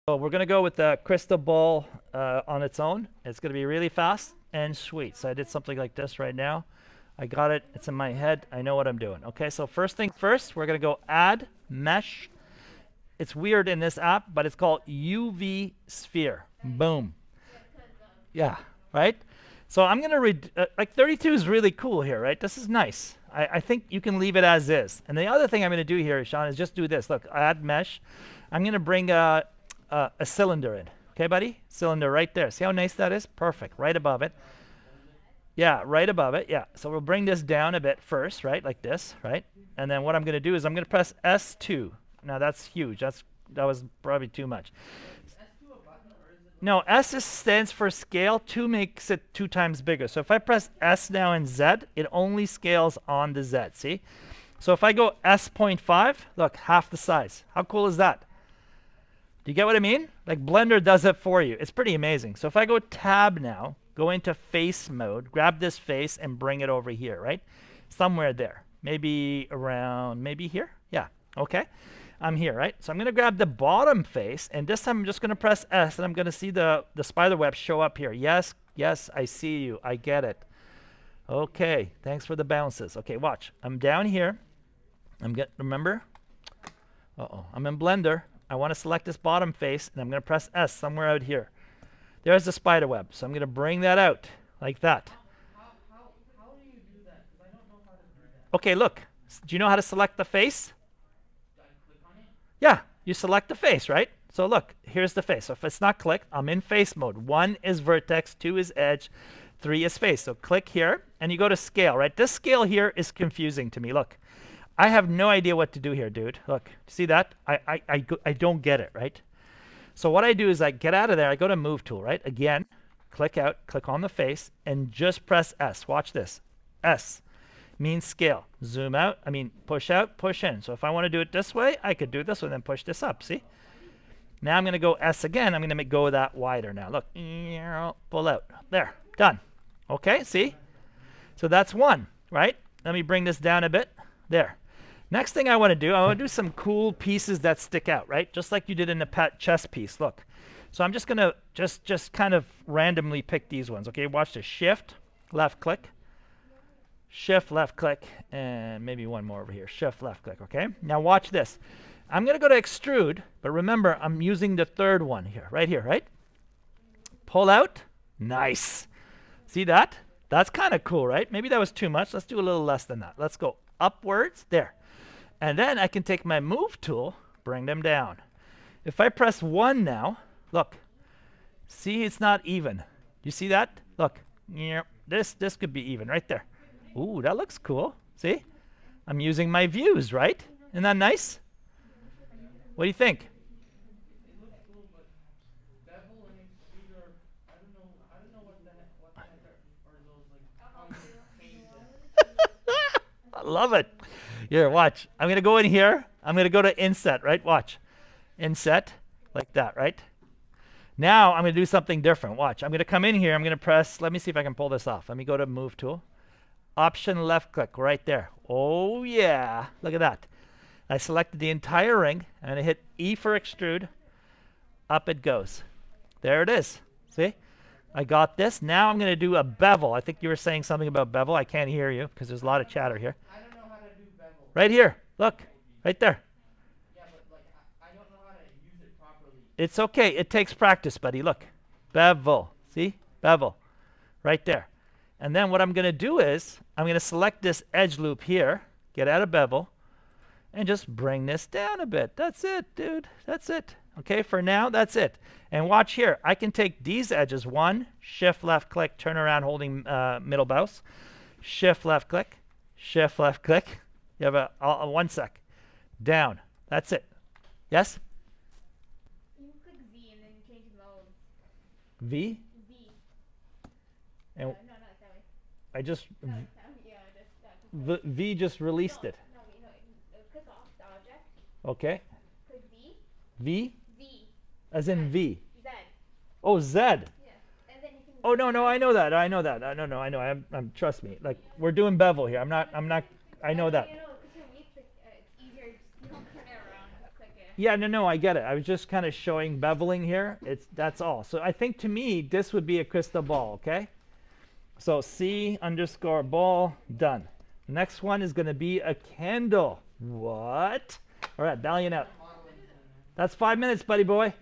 So we're going to go with the crystal ball on its own. It's going to be really fast and sweet. So I did something like this right now. I got it. It's in my head. I know what I'm doing. Okay, so first thing first, we're going to go add mesh. It's weird in this app, but it's called UV sphere. Boom. Yeah, right? So I'm going to, like 32 is really cool here, right? This is nice. I think you can leave it as is. And the other thing I'm going to do here, Sean, is just do this. Look, add mesh. I'm going to bring a cylinder in. Okay, buddy? Cylinder right there. See how nice that is? Perfect. Right above it. Yeah, right above it. Yeah. So we'll bring this down a bit first, right? Like this, right? And then what I'm going to do is I'm going to press S2. Now that's huge. That was probably too much. No, stands for scale. 2 makes it 2 times bigger. So if I press S now in Z, it only scales on the Z. See? So if I go S.5, look, half the size. How cool is that? Do you get what I mean? Like Blender does it for you. It's pretty amazing. So if I go tab now, go into face mode, grab this face and bring it over here, right? Somewhere there. Maybe around, maybe here? Yeah, okay. I'm here, right? So I'm going to grab the bottom face, and this time I'm just going to press S, and I'm going to see the spider web show up here. Yes, yes, I see you. I get it. Okay, thanks for the bounces. Okay, watch. I'm down here. Remember? I'm in Blender. I want to select this bottom face, and I'm going to press S somewhere out here. There's the spider web. So I'm going to bring that out like that. How do you do that? Because I don't know how to do that. Okay, look. Do you know how to select the face? Do I click on it? Yeah, you select the face, right? So look, here's the face. So if it's not clicked, I'm in face mode. 1 is vertex, 2 is edge, 3 is face. So click here, and you go to scale, right? This scale here is confusing to me. Look, I have no idea what to do here, dude. Look, see that? I don't get it, right? So what I do is I get out of there. I go to Move Tool, right? Again, click out, click on the face, and just press S. Watch this. S means scale. Zoom out, push out, push in. So if I want to do it this way, I could do this and then push this up, see? Now I'm going to go S again. I'm going to go that wider now. Look, pull out. There, done. Okay, see? So that's 1, right? Let me bring this down a bit. There. Next thing I want to do some cool pieces that stick out, right? Just like you did in the pet chess piece. Look. So I'm just going to just kind of randomly pick these ones. Okay, watch this. Shift, left click. Shift, left click, and maybe one more over here. Shift, left click, okay? Now watch this. I'm going to go to extrude, but remember, I'm using the third one here, right? Pull out. Nice. See that? That's kind of cool, right? Maybe that was too much. Let's do a little less than that. Let's go upwards. There. And then I can take my Move tool, bring them down. If I press 1 now, look. See, it's not even. You see that? Look. This could be even right there. Ooh, that looks cool. See? I'm using my views, right? Isn't that nice? What do you think? It looks cool, but bevel and extrude are, I don't know what the heck are those, like, how you change them. I love it. Here, watch. I'm going to go in here. I'm going to go to Inset, right? Watch. Inset, like that, right? Now I'm going to do something different. Watch. I'm going to come in here. I'm going to press, let me see if I can pull this off. Let me go to Move Tool. Option left click right there. Oh, yeah. Look at that. I selected the entire ring. I'm going to hit E for extrude. Up it goes. There it is. See? I got this. Now I'm going to do a bevel. I think you were saying something about bevel. I can't hear you because there's a lot of chatter here. I don't know how to do bevel. Right here. Look. Right there. Yeah, but like I don't know how to use it properly. It's okay. It takes practice, buddy. Look. Bevel. See? Bevel. Right there. And then what I'm going to do is I'm going to select this edge loop here, get out of bevel, and just bring this down a bit. That's it, dude. That's it. Okay, for now, that's it. And watch here. I can take these edges. 1, shift left click, turn around holding middle mouse. Shift left click, shift left click. You have a 1 sec. Down. That's it. Yes? You can click Z and then change the mode. V? Z. And No, not that way. I just, Yeah, just that. V just released it. No, click off the object. Okay. Click Z. V? Z. As in V. Z. Oh, Z. Yeah. And then you can. Oh, no, I know that. I know. I'm trust me. Like, we're doing bevel here. I know that. You know, because for me, it's easier. You don't turn it around. Just click it. Yeah, no, I get it. I was just kind of showing beveling here. That's all. So I think to me, this would be a crystal ball, okay? So C underscore ball, done. Next one is going to be a candle. What? All right, Valiant out. That's 5 minutes, buddy boy.